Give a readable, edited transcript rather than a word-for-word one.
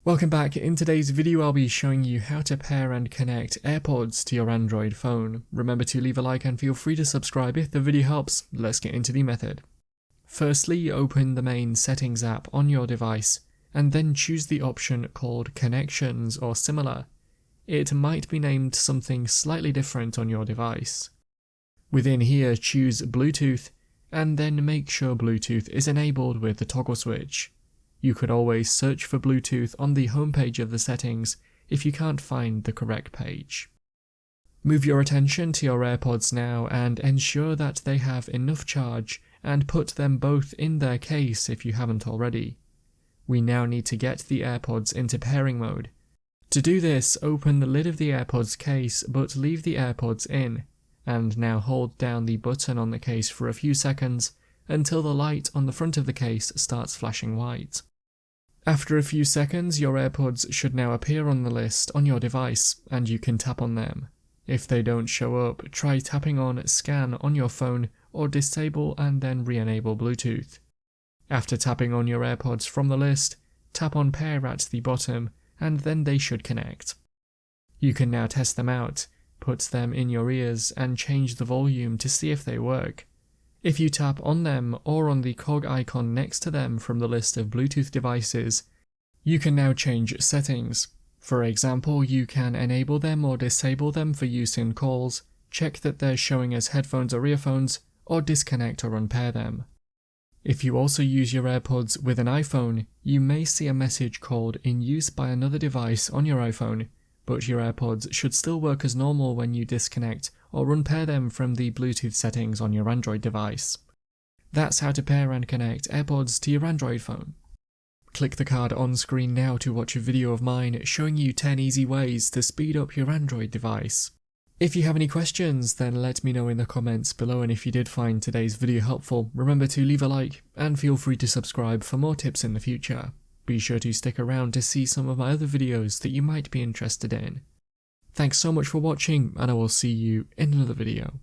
Welcome back. In today's video I'll be showing you how to pair and connect AirPods to your Android phone. Remember to leave a like and feel free to subscribe if the video helps. Let's get into the method. Firstly, open the main settings app on your device and then choose the option called Connections or similar. It might be named something slightly different on your device. Within here, choose Bluetooth and then make sure Bluetooth is enabled with the toggle switch. You could always search for Bluetooth on the homepage of the settings if you can't find the correct page. Move your attention to your AirPods now and ensure that they have enough charge and put them both in their case if you haven't already. We now need to get the AirPods into pairing mode. To do this, open the lid of the AirPods case but leave the AirPods in, and now hold down the button on the case for a few seconds until the light on the front of the case starts flashing white. After a few seconds, your AirPods should now appear on the list on your device and you can tap on them. If they don't show up, try tapping on Scan on your phone or disable and then re-enable Bluetooth. After tapping on your AirPods from the list, tap on Pair at the bottom and then they should connect. You can now test them out, put them in your ears and change the volume to see if they work. If you tap on them or on the cog icon next to them from the list of Bluetooth devices, you can now change settings. For example, you can enable them or disable them for use in calls, check that they're showing as headphones or earphones, or disconnect or unpair them. If you also use your AirPods with an iPhone, you may see a message called "in use by another device" on your iPhone, but your AirPods should still work as normal when you disconnect or unpair them from the Bluetooth settings on your Android device. That's how to pair and connect AirPods to your Android phone. Click the card on screen now to watch a video of mine showing you 10 easy ways to speed up your Android device. If you have any questions, then let me know in the comments below, and if you did find today's video helpful, remember to leave a like and feel free to subscribe for more tips in the future. Be sure to stick around to see some of my other videos that you might be interested in. Thanks so much for watching, and I will see you in another video.